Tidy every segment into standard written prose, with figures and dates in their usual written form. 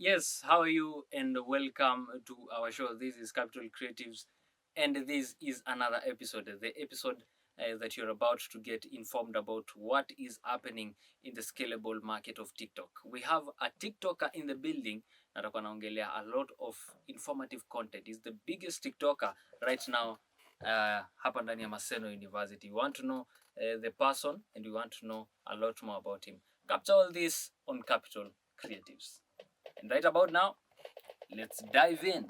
Yes, how are you? And welcome to our show. This is Capital Creatives, and this is another episode. The episode that you're about to get informed about what is happening in the scalable market of TikTok. We have a TikToker in the building that anaongelea a lot of informative content. He's the biggest TikToker right now hapa ndani ya Maseno University. You want to know the person, and you want to know a lot more about him. Capture all this on Capital Creatives. And right about now, let's dive in.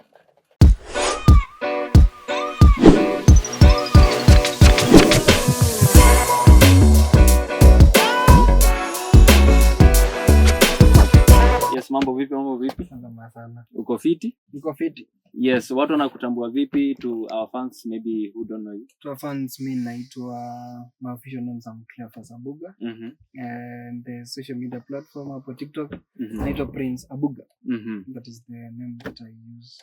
Yes, mambo vipi? Sana. Uko fiti? Niko fiti. Yes, watu wanakutambua vipi to our fans maybe who don't know you? To our fans, mimi naitwa my official name is Abuga. And the social media platform hapo TikTok naitwa Prince Abuga. That is the name that I use.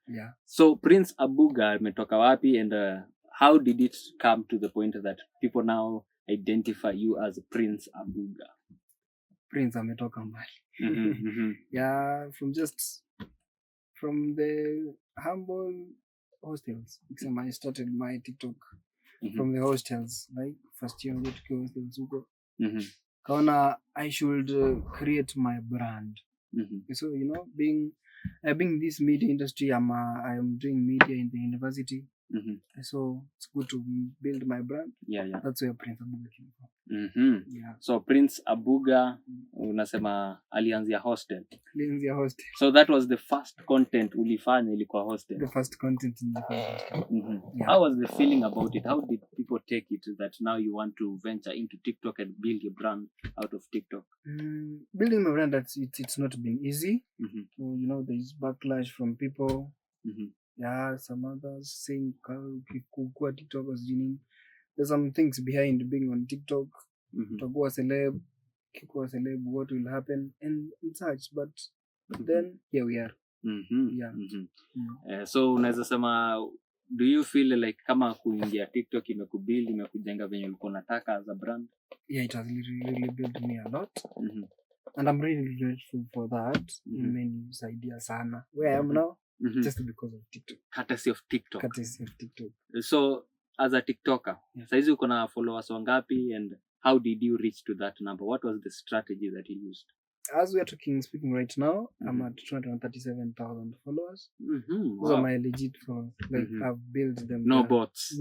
Yeah. So Prince Abuga ametoka wapi, and how did it come to the point that people now identify you as Prince Abuga? Prince ametoka mbali. Yeah, from the humble hostels. I started my TikTok from the hostels, like first year to go hostels huko. Kaona I should create my brand. So being this media industry, I'm doing media in the university. So it's good to build my brand. Yeah. That's where Prince Abuga came from. Yeah. So Prince Abuga unasema alianzia hostel. Hostel. So that was the first content ulifanya ilikuwa hostel. The first content in the hostel. Yeah. How was the feeling about it? How did people take it that now you want to venture into TikTok and build your brand out of TikTok? Building my brand, it's not been easy. So, there's backlash from people. Yeah, some others saying kukua TikTokers jini. There's some things behind being on TikTok. Utakuwa celeb, kikuwa celeb, what will happen and such, but then here we are. So unaweza sema, do you feel like kama kuingia TikTok imekubuild, imekujenga venye ulikuwa unataka as a brand? Yeah, it has really built me a lot. And I'm really grateful for that. Imenisaidia sana where I am now. Just because of TikTok. Courtesy of TikTok. So as a TikToker, saizi uko na followers wangapi, and how did you reach to that number? What was the strategy that you used? As we are speaking right now, I'm at 237,000 followers. Those are my legit followers. Like I've built them. No bots.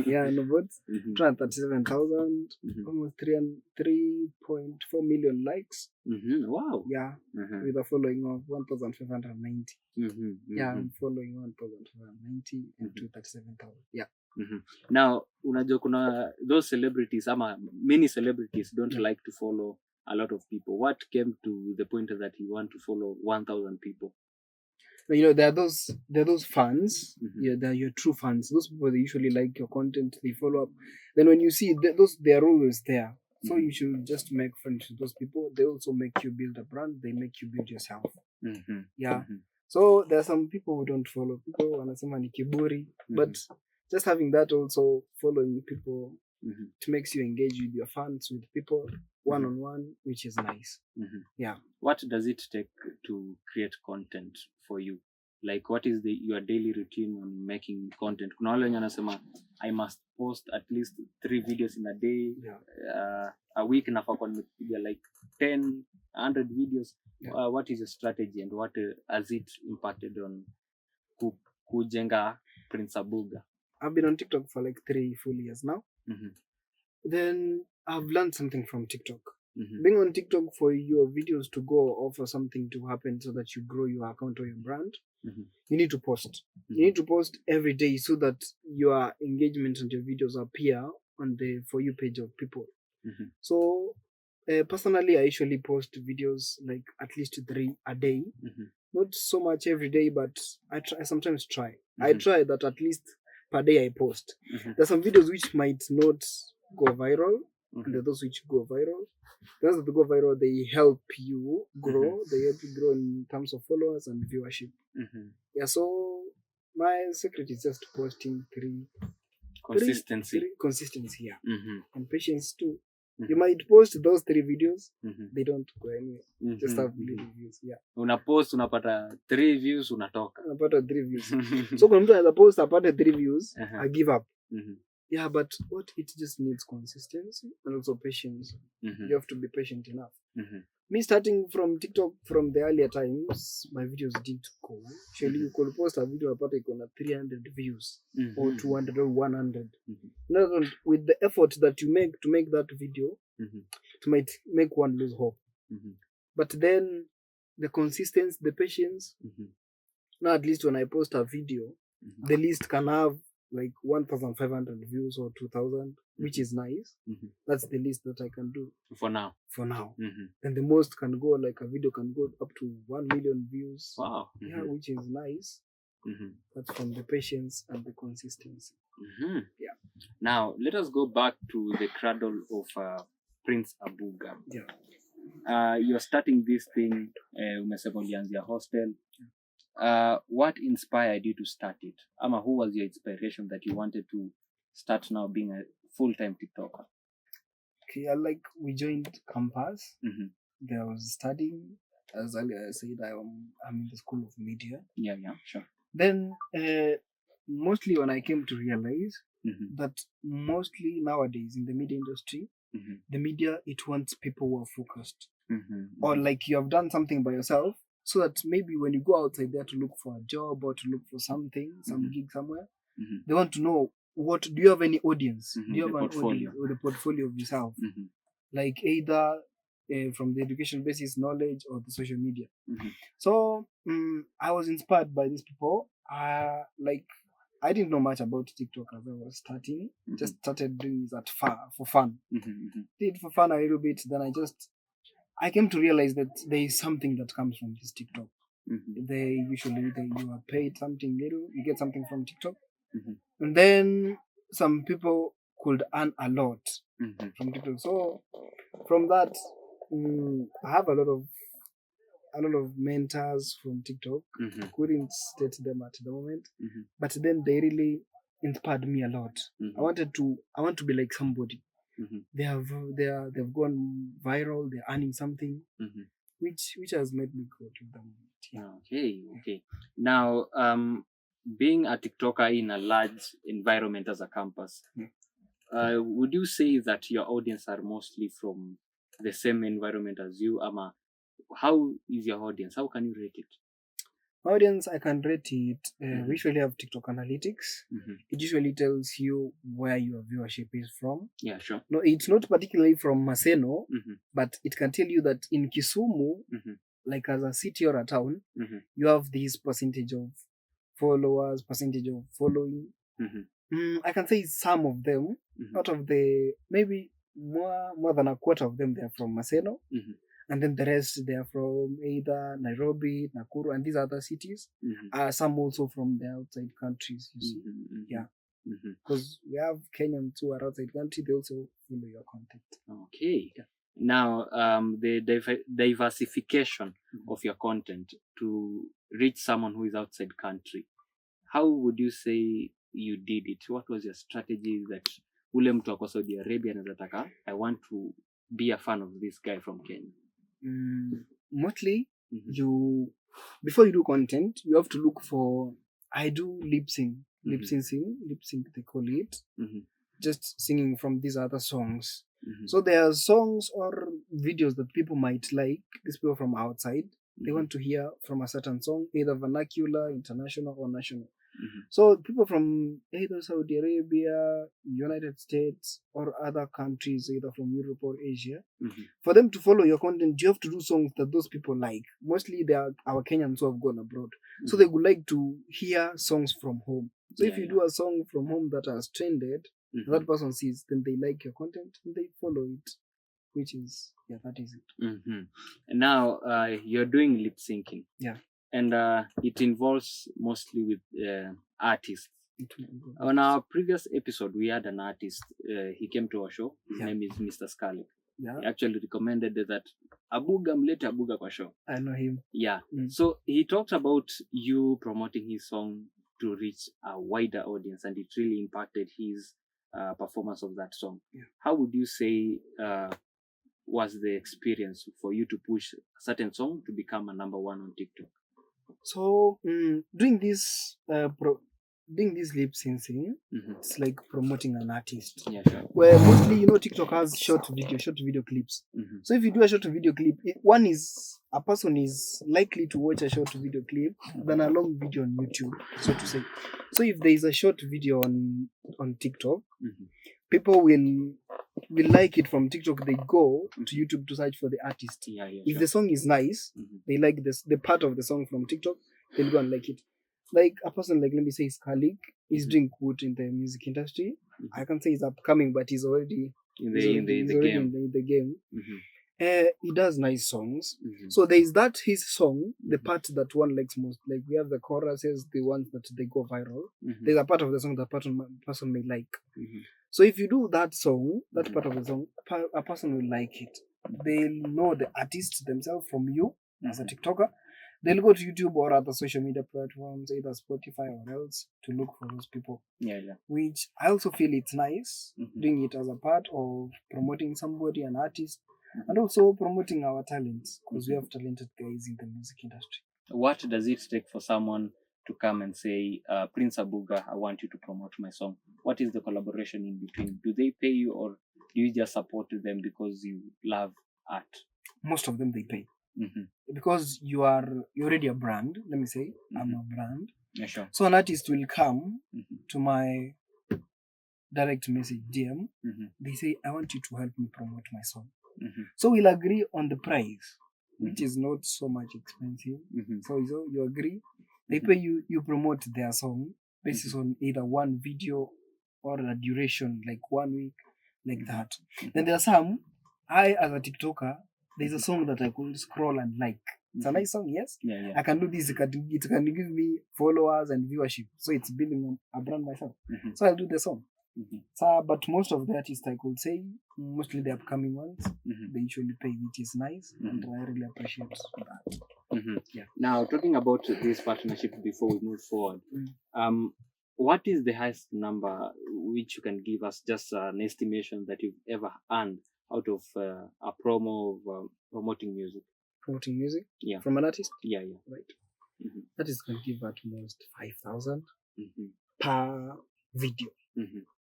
Yeah, no bots. 237,000, almost 3.4 million likes. Wow. Yeah, with a following of 1,590. Yeah, I'm following 1,590 and 237,000. Yeah. Now, unajua kuna those celebrities ama many celebrities don't like to follow a lot of people. What came to the point that you want to follow 1,000 people? There are those fans. Yeah, they're your true fans. Those people, they usually like your content. They follow up. Then when you see they are always there. So you should just make friends with those people. They also make you build a brand. They make you build yourself. Yeah. So there are some people who don't follow. People wanasema ni kiburi, but just having that also following people, it makes you engage with your fans, with people one-on-one, which is nice. Yeah. What does it take to create content for you? Like, what is your daily routine on making content? Kuna wale wenye wanasema I must post at least 3 videos in a day. A week nafaa kwa nimepiga like 10, 100 videos. What is your strategy, and what has it impacted on kujenga Prince Abuga? I've been on TikTok for like 3 full years now. Then I've learned something from TikTok. Being on TikTok, for your videos to go or for something to happen so that you grow your account or your brand, you need to post. You need to post every day so that your engagement and your videos appear on the For You page of people. So personally, I usually post videos like at least 3 a day. Not so much every day, but I sometimes try. I try that at least per day I post. There's some videos which might not go viral, and there are those which go viral. The ones that go viral, they help you grow. They help you grow in terms of followers and viewership. Yeah, so my secret is just posting 3. Consistency. Consistency, yeah. And patience too. You might post those 3 videos, they don't go anywhere. Just have little views. Yeah. Unapost unapata 3 views unatoka. Unapata 3 views. So when mtu anaweza post apate 3 views, I give up. Yeah, but it just needs consistency and also patience. You have to be patient enough. Me starting from TikTok from the earlier times, my videos didn't go. Actually, you could post a video about it on 300 views or 200 or 100. Not with the effort that you make to make that video, it might make one lose hope. But then the consistency, the patience. Now at least when I post a video, the list can have like 1,500 views or 2,000, which is nice. That's the least that I can do for now. And the most can go, like a video can go up to 1 million views. Wow. Yeah, which is nice. That's from the patience and the consistency. Yeah. Now let us go back to the cradle of Prince Abuga. Yeah. You're starting this thing. Umesema ulianzia hostel. What inspired you to start it? Ama, who was your inspiration that you wanted to start now being a full-time TikToker? Okay, we joined campus. There I was studying. As earlier I said, I'm in the School of Media. Yeah, sure. Then mostly when I came to realize that mostly nowadays in the media industry, the media, it wants people who are focused. Or like you have done something by yourself, so that maybe when you go outside there to look for a job or to look for something, some gig somewhere, they want to know, do you have any audience? Do you have an audience or the portfolio of yourself? Like either from the education basis knowledge or the social media. So I was inspired by these people. I didn't know much about TikTok as I was starting. Just started doing that for fun. Did for fun a little bit. Then I came to realize that there is something that comes from this TikTok. You are paid something little, you get something from TikTok. And then some people could earn a lot from TikTok. So from that, I have a lot of mentors from TikTok. Couldn't state them at the moment, but then they really inspired me a lot. I want to be like somebody. They've gone viral. They're earning something, which has made me go to them. Yeah. Okay. Now, being a TikToker in a large environment as a campus, would you say that your audience are mostly from the same environment as you? Ama, how is your audience? How can you rate it? My audience, I can rate it. We usually have TikTok analytics. It usually tells you where your viewership is from. Yeah, sure. No, it's not particularly from Maseno, but it can tell you that in Kisumu, like as a city or a town, you have this percentage of followers, percentage of following. I can say some of them, out of the maybe more than a quarter of them, they're from Maseno. And then the rest, they are from either Nairobi, Nakuru, and these other cities. Some also from the outside countries, you see. Yeah. Because we have Kenyans who are outside country, they also follow your content. Okay. Now, the diversification of your content to reach someone who is outside country, how would you say you did it? What was your strategy that ule mtu wako Saudi Arabia anataka, I want to be a fan of this guy from Kenya? Mostly, before you do content, you have to look for, I do lip sync they call it, just singing from these other songs. So there are songs or videos that people might like, these people from outside, they want to hear from a certain song, either vernacular, international, or national. So people from either Saudi Arabia, United States, or other countries, either from Europe or Asia, for them to follow your content, you have to do songs that those people like. Mostly they are our Kenyans who have gone abroad. So they would like to hear songs from home. So if you do a song from home that has trended, that person sees, then they like your content and they follow it. Which is, that is it. Now, you're doing lip syncing. Yeah. And it involves mostly with artists. On our previous episode, we had an artist. He came to our show. His name is Mr. Scarlett. Yeah. He actually recommended that Abuga mlete Abuga kwa show. I know him. Yeah. So he talked about you promoting his song to reach a wider audience, and it really impacted his performance of that song. Yeah. How would you say was the experience for you to push a certain song to become a number one on TikTok? So doing this lip syncing, it's like promoting an artist. Yeah, sure. Where mostly TikTok has short video clips. So if you do a short video clip, a person is likely to watch a short video clip than a long video on YouTube, so to say. So if there is a short video on TikTok, people will like it from TikTok. They go to YouTube to search for the artist. If the song is nice, they like the part of the song from TikTok, they'll go and like it. Like a person like, let me say, his colleague is doing good in the music industry. I can't say he's upcoming, but he's already in the game. He does nice songs. So there is that his song, the part that one likes most. Like we have the choruses, the ones that they go viral. There's a part of the song that person may like. So if you do that song, that part of the song, a person will like it. They'll know the artists themselves from you as a TikToker. They'll go to YouTube or other social media platforms, either Spotify or else, to look for those people. Which I also feel it's nice doing it as a part of promoting somebody, an artist, and also promoting our talents, because we have talented guys in the music industry. What does it take for someone to come and say, Prince Abuga, I want you to promote my song? What is the collaboration in between? Do they pay you, or do you just support them because you love art? Most of them, they pay. Because you're already a brand. Let me say, I'm a brand. Yeah, sure. So an artist will come to my direct message DM. They say, I want you to help me promote my song. So we'll agree on the price, which is not so much expensive. So you agree. They pay you, you promote their song based on either one video or a duration, like 1 week, like that. Then there are some, I as a TikToker, there's a song that I could scroll and like. It's a nice song, yes? Yeah. I can do this, it can give me followers and viewership. So it's building a brand myself. So I'll do the song. So, but most of the artists, I could say, mostly the upcoming ones, they usually pay, which is nice, and I really appreciate that. Yeah. Now, talking about this partnership before we move forward, what is the highest number which you can give us, just an estimation that you've ever earned out of a promo of promoting music? Promoting music? Yeah. From an artist? Yeah. Right. Artists can give at most 5,000 per video.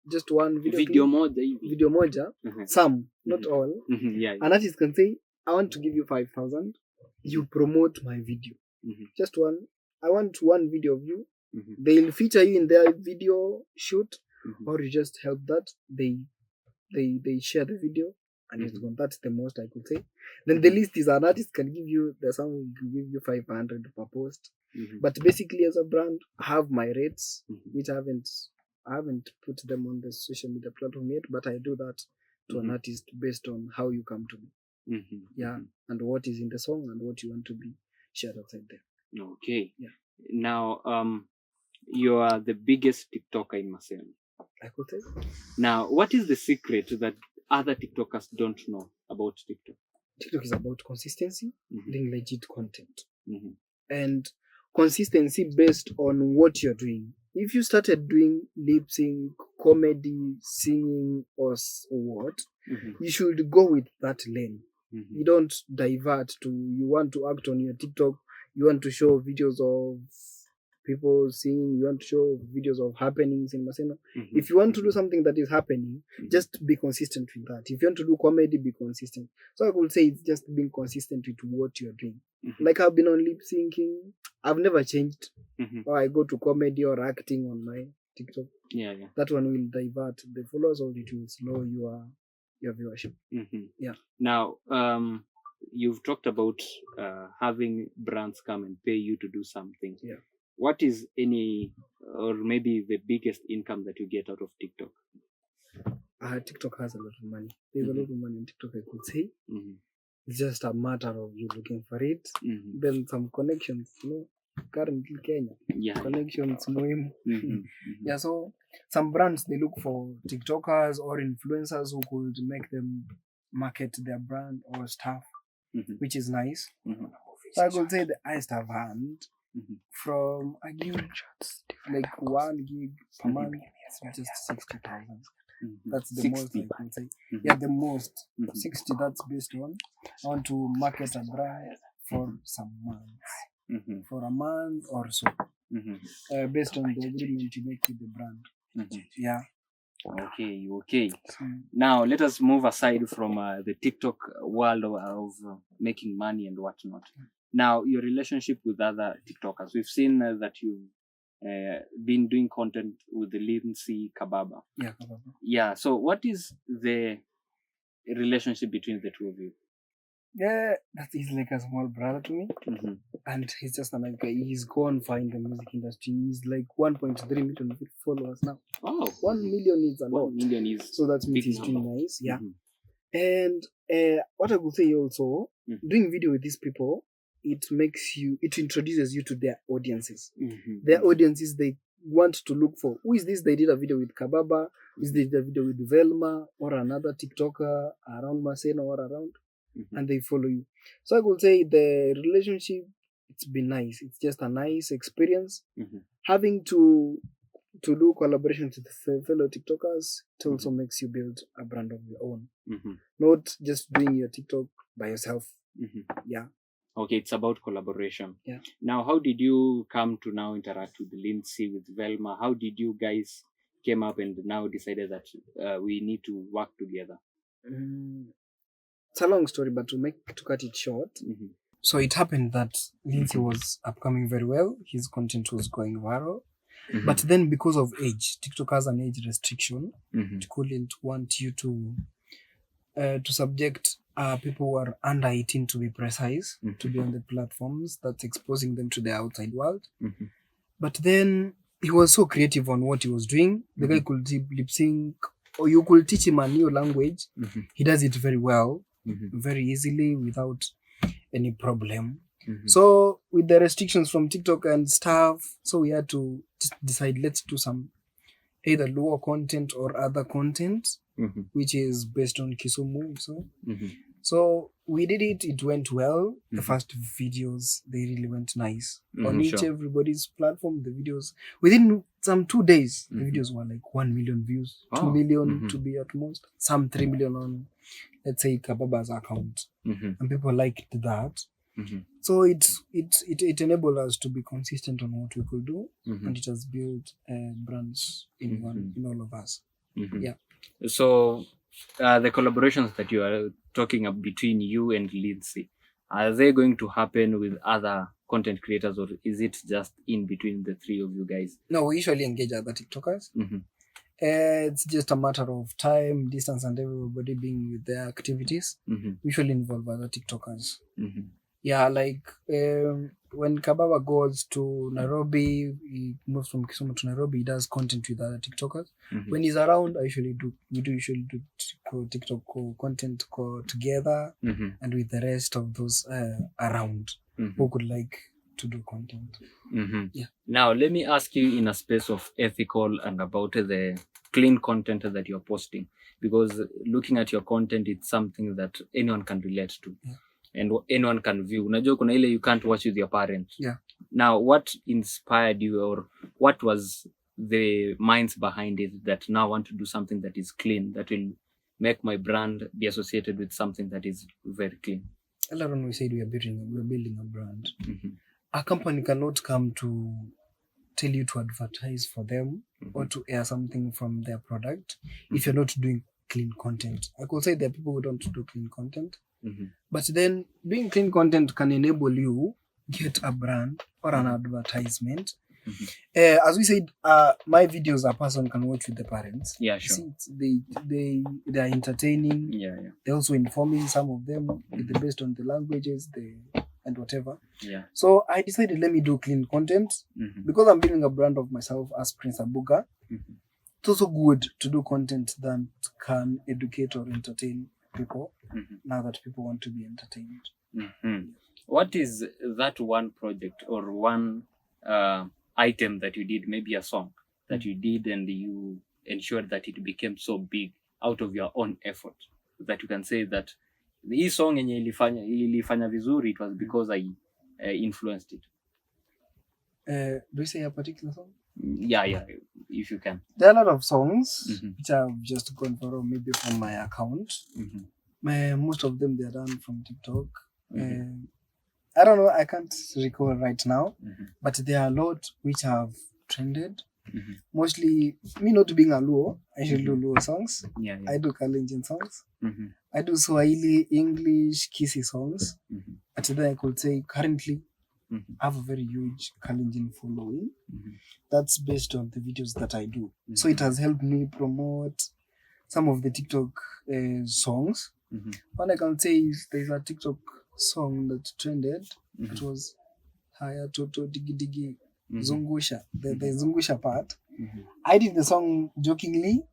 Just one video moja. Some, not all. An artist can say, I want to give you 5,000. You promote my video. Just one. I want one video of you. They'll feature you in their video shoot, or you just help that. They share the video, and it's gone. That's the most I could say. Then the least is an artist can give you, there's some who can give you 500 per post. But basically, as a brand, I have my rates, which I haven't put them on the social media platform yet, but I do that to an artist based on how you come to me. And what is in the song and what you want to be shared outside there. Okay. Yeah. Now, you are the biggest TikToker in Maseno. I could say. Now, what is the secret that other TikTokers don't know about TikTok? TikTok is about consistency, doing legit content. And consistency based on what you're doing. If you started doing lip sync, comedy, singing, or what, you should go with that lane. You don't divert to, you want to act on your TikTok, you want to show videos of people singing, you want to show videos of happenings in Maseno. If you want to do something that is happening, just be consistent with that. If you want to do comedy, be consistent. So I would say it's just being consistent with what you're doing. Like I've been on lip syncing, I've never changed. Or I go to comedy or acting on my TikTok. That one will divert the followers, or it will slow your viewership. Yeah. Now, you've talked about having brands come and pay you to do something. Yeah. What is any, or maybe the biggest income that you get out of TikTok? TikTok has a lot of money. There's a lot of money in TikTok, I could say. It's just a matter of you looking for it. Then some connections, currently Kenya. Connections, muhimu. Yeah, so some brands, they look for TikTokers or influencers who could make them market their brand or stuff, which is nice. So I could say the highest I've earned from a gig, like 1 gig per month, just 60,000. That's the 60. most I can say. Yeah, the most. 60, that's based on I want to market a brand for some months. For a month or so. Based on the agreement you make with the brand. Yeah. Okay. Now let us move aside from the TikTok world of making money and whatnot. Now, your relationship with other TikTokers. We've seen that you've been doing content with the Lindsay Kababa. Yeah, Kababa. Yeah. So, what is the relationship between the two of you? Yeah, that is like a small brother to me. And he's just a nice guy. He's gone far in the music industry. He's like 1.3 million followers now. Oh, 1 million is a lot. 1 million is so that means he's doing nice. Yeah. And what I would say also, doing video with these people, it introduces you to their audiences. Their audiences, they want to look for who is this. They did a video with Kababa, is they did a video with Velma or another TikToker around Maseno or around, and they follow you. So I would say the relationship, it's been nice. It's just a nice experience. Having to do collaborations with fellow TikTokers, it also makes you build a brand of your own. Not just doing your TikTok by yourself. Yeah. Okay, it's about collaboration. Yeah. Now, how did you come to now interact with Lindsay, with Velma? How did you guys came up and now decided that we need to work together? It's a long story, but to cut it short. So it happened that Lindsay was upcoming very well. His content was going viral. But then because of age, TikTok has an age restriction. It couldn't want you to subject people who are under 18 to be precise, to be on the platforms. That's exposing them to the outside world. But then he was so creative on what he was doing. The guy could lip sync, or you could teach him a new language. He does it very well, very easily, without any problem. So with the restrictions from TikTok and stuff, so we had to just decide, let's do some either lower content or other content, which is based on Kisumu. So we did it. It went well. The first videos, they really went nice. On everybody's platform, the videos, within some 2 days, the videos were like 1 million views, 2 million to be at most, some 3 million on, let's say, Kababa's account. And people liked that. So it enabled us to be consistent on what we could do, and it has built brands in all of us. Yeah. So the collaborations that you are talking about between you and Lindsay, are they going to happen with other content creators, or is it just in between the three of you guys? No, we usually engage other TikTokers. It's just a matter of time, distance, and everybody being with their activities. We usually involve other TikTokers. Yeah, like when Kababa goes to Nairobi, he moves from Kisumu to Nairobi, he does content with other TikTokers. When he's around, we usually do TikTok content together, and with the rest of those around who could like to do content. Yeah. Now, let me ask you in a space of ethical and about the clean content that you're posting, because looking at your content, it's something that anyone can relate to. Yeah. And anyone can view. Unajua kuna ile you can't watch with your parents. Yeah. Now, what inspired you, or what was the minds behind it that now want to do something that is clean, that will make my brand be associated with something that is very clean? Earlier on we said we are building a brand. A company cannot come to tell you to advertise for them or to air something from their product if you're not doing clean content. I could say there are people who don't do clean content. But then doing clean content can enable you get a brand or an advertisement. As we said, my videos a person can watch with the parents. Yeah, sure. See, they are entertaining. Yeah. They're also informing some of them based on the languages and whatever. Yeah. So I decided, let me do clean content because I'm building a brand of myself as Prince Abuga. It's also good to do content that can educate or entertain people now that people want to be entertained. What is that one project or one item that you did, maybe a song that you did and you ensured that it became so big out of your own effort, that you can say that hii song yenye ilifanya vizuri, it was because I influenced it? Do you say a particular song? Yeah, if you can. There are a lot of songs which I've just gone for, maybe from my account. Most of them, they're done from TikTok. I don't know, I can't recall right now, but there are a lot which have trended. Mostly, me not being a Luo, I should do Luo songs. I do Kalenjin songs. I do Swahili, English, Kisi songs. But then I could say currently, I have a very huge Kalenjin following. That's based on the videos that I do. So it has helped me promote some of the TikTok songs. One I can say is there's a TikTok song that trended. It was Haya Toto Digi Digi Zungusha, the Zungusha part. I did the song jokingly.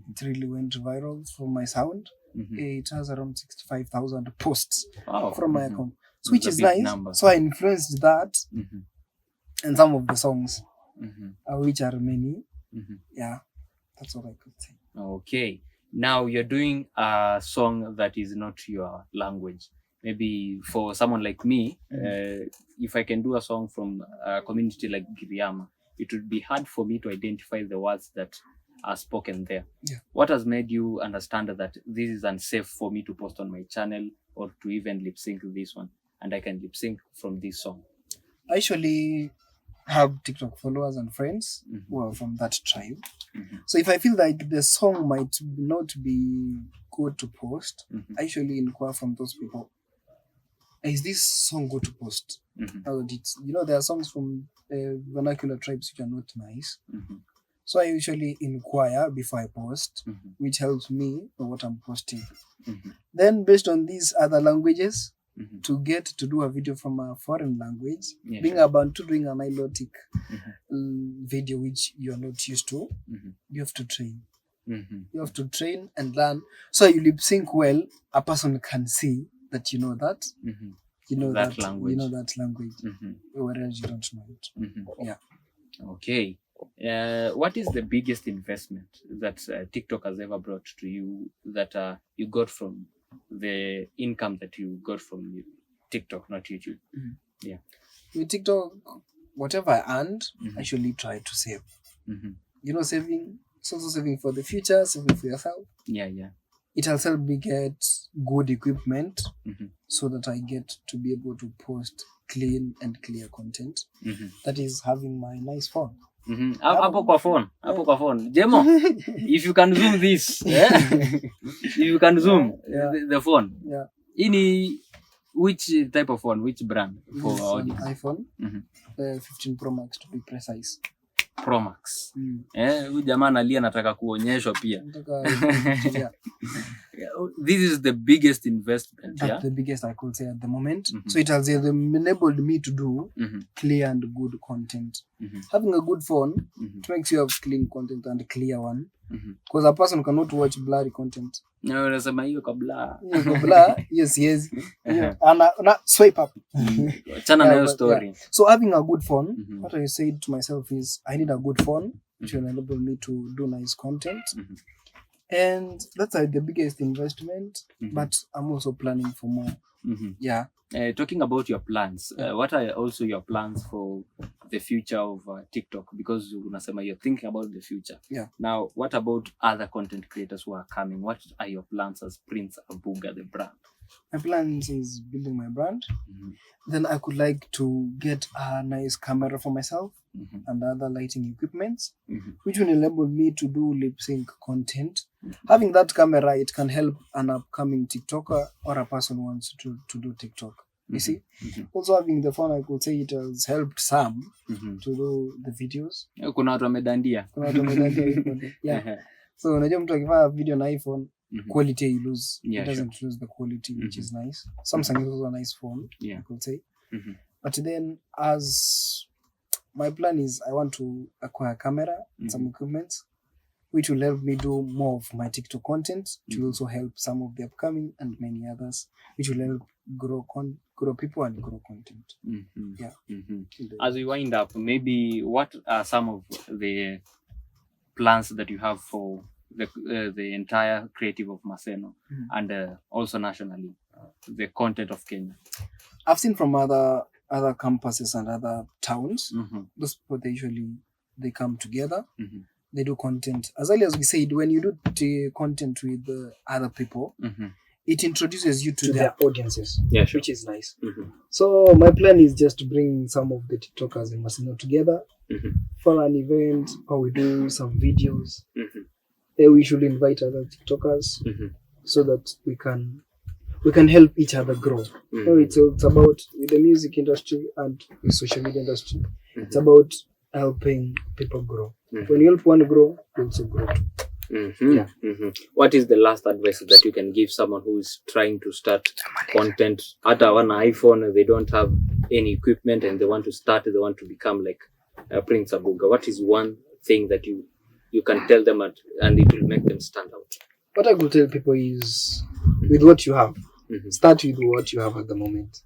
It really went viral from my sound. It has around 65,000 posts from my account, so which is nice. Number. So I influenced that and some of the songs, which are many. Yeah, that's what I could say. Okay, now you're doing a song that is not your language. Maybe for someone like me, if I can do a song from a community like Giriama, it would be hard for me to identify the words that are spoken there. What has made you understand that this is unsafe for me to post on my channel or to even lip sync this one, and I can lip sync from this song? I actually have TikTok followers and friends who are from that tribe. So if I feel like the song might not be good to post, I actually inquire from those people. Is this song good to post? There are songs from vernacular tribes which are not nice. So I usually inquire before I post, which helps me know what I'm posting. Then based on these other languages, to get to do a video from a foreign language, being a Bantu doing a Nilotic video which you're not used to, you have to train. You have to train and learn. So you lip sync well, a person can see that you know that. You know that language. You know that language. Whereas you don't know it. Okay. What is the biggest investment that TikTok has ever brought to you that you got from the income that you got from TikTok, not YouTube? With TikTok, whatever I earned, I actually try to save. Saving, it's also saving for the future, saving for yourself. It has helped me get good equipment so that I get to be able to post clean and clear content. That is having my nice phone. Hapo kwa phone. Jemo, if you can zoom this, if you can zoom the phone. Which type of phone? Which brand for our audience? iPhone 15 Pro Max to be precise. Pro Max. Huyu jamaa analia nataka kuonyeshwa pia. This is the biggest investment. That's the biggest I could say at the moment. So it has enabled me to do clear and good content. Having a good phone makes you have clean content and a clear one. Because a person cannot watch blurry content. No, unasema hiyo kwa blur. Yes. And swipe up. Chana na story. So having a good phone, what I said to myself is I need a good phone which will enable me to do nice content. And that's the biggest investment, but I'm also planning for more. Talking about your plans, what are also your plans for the future of TikTok? Because unasema you're thinking about the future. Now, what about other content creators who are coming? What are your plans as Prince Abuga, the brand? My plans is building my brand. Then I could like to get a nice camera for myself and other lighting equipments, which will enable me to do lip sync content. Having that camera, it can help an upcoming TikToker or a person who wants to do TikTok. You see? Also having the phone, I could say it has helped some to do the videos. Kuna watu wamedandia. So unajua mtu akifanya video na iPhone, quality you lose. It doesn't lose the quality, which is nice. Samsung is also a nice phone, I could say. But then as my plan is I want to acquire a camera and some equipment which will help me do more of my TikTok content. It will also help some of the upcoming and many others, which will help grow people and grow content. As we wind up, maybe what are some of the plans that you have for the entire creative of Maseno and also nationally, the content of Kenya? I've seen from other other campuses and other towns. Those people, they come together. They do content. As early as we said, when you do content with other people, it introduces you to their audiences, which is nice. So my plan is just to bring some of the TikTokers in Maseno together for an event, or we do some videos. We should invite other TikTokers so that we can help each other grow. So it's about, with the music industry and the social media industry, it's about helping people grow. When you help one grow, you also grow too. What is the last advice that you can give someone who is trying to start content at an iPhone? They don't have any equipment and they want to want to become like Prince Abuga. What is one thing that you can tell them and it will make them stand out? What I could tell people is, with what you have, start with what you have at the moment.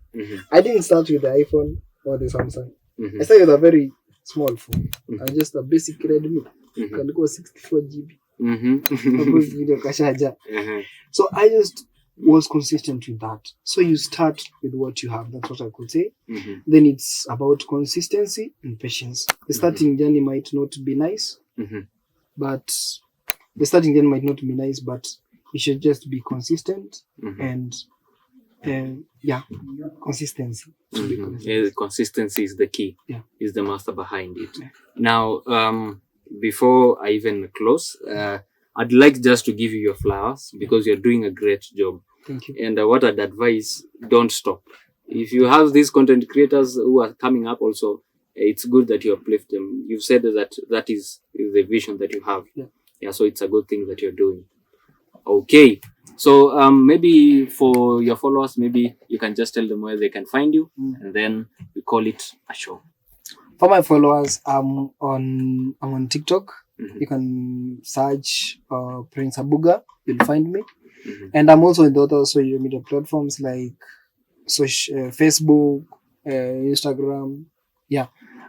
I didn't start with the iPhone or the Samsung. I started with a very small phone and just a basic Redmi. Can go 64 GB. So I just was consistent with that. So you start with what you have. That's what I could say. Then it's about consistency and patience. The starting journey might not be nice, but you should just be consistent and consistency. Consistency is the key. Is the master behind it. Now, before I even close, I'd like just to give you your flowers because you're doing a great job. Thank you. And what I'd advise, don't stop. If you have these content creators who are coming up also, it's good that you uplift them. You've said that is the vision that you have. So it's a good thing that you're doing. Okay. So maybe for your followers, maybe you can just tell them where they can find you, and then we call it a show. For my followers, I'm on TikTok. You can search Prince Abuga. You'll find me. And I'm also in the other social media platforms like Facebook, Instagram.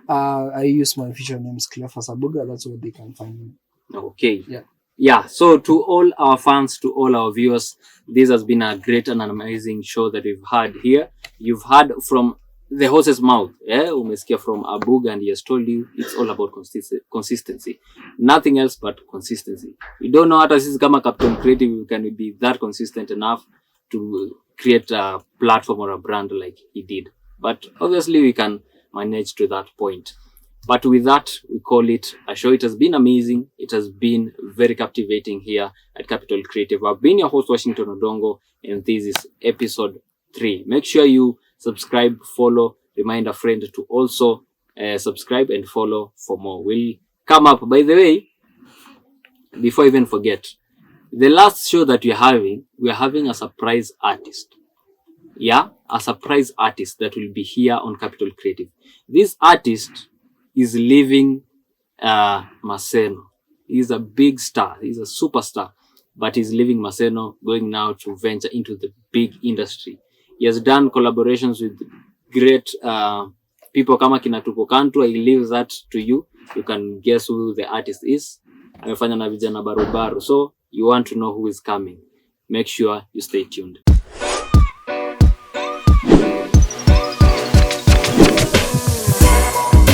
I use my official name, Cleophas Abuga. That's where they can find me. Okay. So to all our fans, to all our viewers, this has been a great and an amazing show that we've had here. You've heard from the horse's mouth, umesikia from Abuga, and he has told you it's all about consistency. Nothing else but consistency. You don't know how to see kama Captain Creative, you can be that consistent enough to create a platform or a brand like he did. But obviously we can manage to that point. But with that, we call it a show. It has been amazing. It has been very captivating here at Capital Creative. I've been your host, Washington Odongo, and this is episode 3. Make sure you subscribe, follow, remind a friend to also subscribe and follow for more. We'll come up. By the way, before I even forget, the last show that we're having a surprise artist. A surprise artist that will be here on Capital Creative. This artist is leaving Maseno. He's a big star. He's a superstar. But he's leaving Maseno, going now to venture into the big industry. He has done collaborations with great people kama kina Tuko Kantu. I leave that to you. You can guess who the artist is. Amefanya na vijana barubaru. So you want to know who is coming. Make sure you stay tuned.